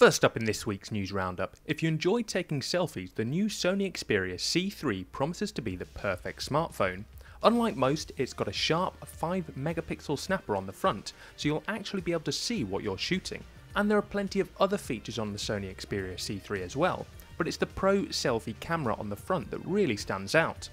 First up in this week's news roundup, if you enjoy taking selfies, the new Sony Xperia C3 promises to be the perfect smartphone. Unlike most, it's got a sharp 5 megapixel snapper on the front, so you'll actually be able to see what you're shooting. And there are plenty of other features on the Sony Xperia C3 as well, but it's the Pro selfie camera on the front that really stands out.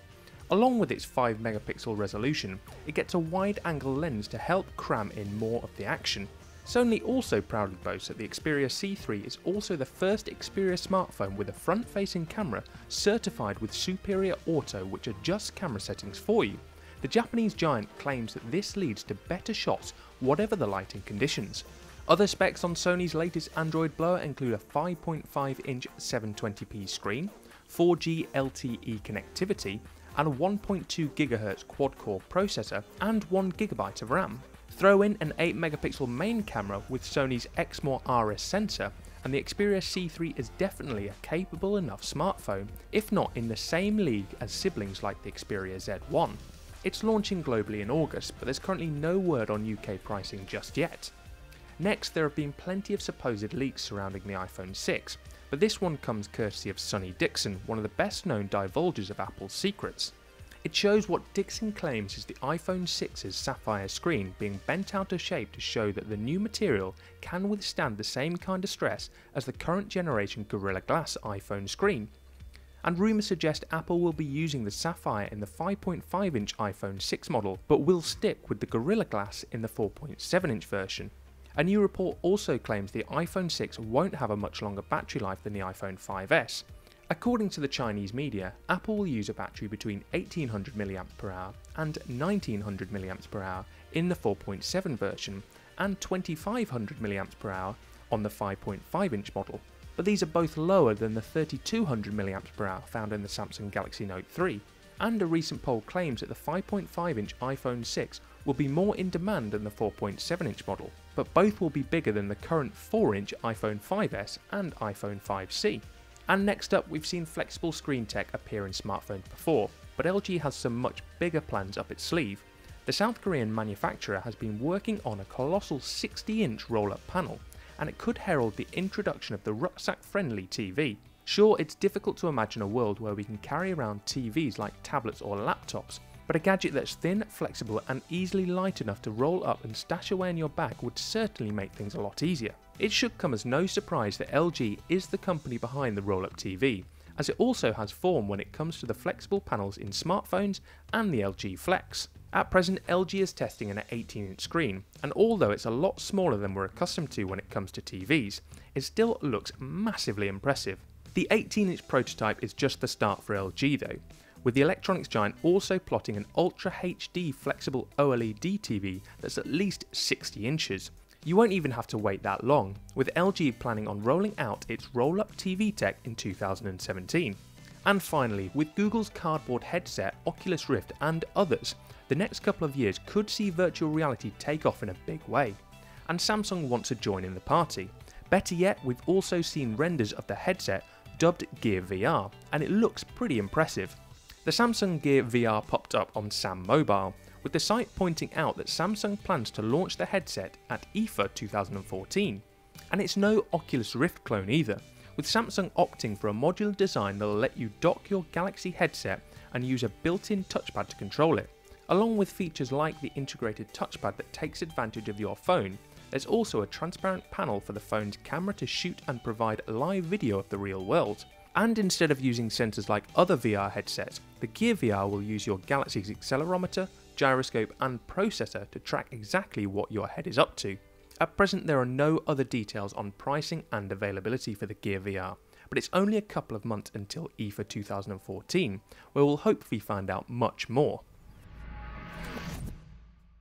Along with its 5 megapixel resolution, it gets a wide angle lens to help cram in more of the action. Sony also proudly boasts that the Xperia C3 is also the first Xperia smartphone with a front-facing camera certified with Superior Auto, which adjusts camera settings for you. The Japanese giant claims that this leads to better shots whatever the lighting conditions. Other specs on Sony's latest Android blower include a 5.5-inch 720p screen, 4G LTE connectivity, and a 1.2 GHz quad-core processor and 1 GB of RAM. Throw in an 8 megapixel main camera with Sony's Exmor RS sensor, and the Xperia C3 is definitely a capable enough smartphone, if not in the same league as siblings like the Xperia Z1. It's launching globally in August, but there's currently no word on UK pricing just yet. Next, there have been plenty of supposed leaks surrounding the iPhone 6, but this one comes courtesy of Sonny Dixon, one of the best known divulgers of Apple's secrets. It shows what Dixon claims is the iPhone 6's sapphire screen being bent out of shape to show that the new material can withstand the same kind of stress as the current generation Gorilla Glass iPhone screen. And rumours suggest Apple will be using the sapphire in the 5.5-inch iPhone 6 model, but will stick with the Gorilla Glass in the 4.7-inch version. A new report also claims the iPhone 6 won't have a much longer battery life than the iPhone 5S. According to the Chinese media, Apple will use a battery between 1800 mAh and 1900 mAh in the 4.7 version and 2500 mAh on the 5.5-inch model, but these are both lower than the 3200 mAh found in the Samsung Galaxy Note 3. And a recent poll claims that the 5.5-inch iPhone 6 will be more in demand than the 4.7-inch model, but both will be bigger than the current 4-inch iPhone 5S and iPhone 5C. And next up, we've seen flexible screen tech appear in smartphones before, but LG has some much bigger plans up its sleeve. The South Korean manufacturer has been working on a colossal 60-inch roll-up panel, and it could herald the introduction of the rucksack-friendly TV. Sure, it's difficult to imagine a world where we can carry around TVs like tablets or laptops, but a gadget that's thin, flexible and easily light enough to roll up and stash away in your bag would certainly make things a lot easier. It should come as no surprise that LG is the company behind the roll-up TV, as it also has form when it comes to the flexible panels in smartphones and the LG Flex. At present, LG is testing an 18-inch screen, and although it's a lot smaller than we're accustomed to when it comes to TVs, it still looks massively impressive. The 18-inch prototype is just the start for LG though, with the electronics giant also plotting an Ultra HD flexible OLED TV that's at least 60 inches. You won't even have to wait that long, with LG planning on rolling out its roll-up TV tech in 2017. And finally, with Google's cardboard headset, Oculus Rift and others, the next couple of years could see virtual reality take off in a big way. And Samsung wants to join in the party. Better yet, we've also seen renders of the headset dubbed Gear VR, and it looks pretty impressive. The Samsung Gear VR popped up on Sam Mobile, with the site pointing out that Samsung plans to launch the headset at IFA 2014. And it's no Oculus Rift clone either, with Samsung opting for a modular design that'll let you dock your Galaxy headset and use a built-in touchpad to control it. Along with features like the integrated touchpad that takes advantage of your phone, there's also a transparent panel for the phone's camera to shoot and provide live video of the real world. And instead of using sensors like other VR headsets, the Gear VR will use your Galaxy's accelerometer, gyroscope and processor to track exactly what your head is up to. At present, there are no other details on pricing and availability for the Gear VR, but it's only a couple of months until IFA 2014, where we'll hopefully find out much more.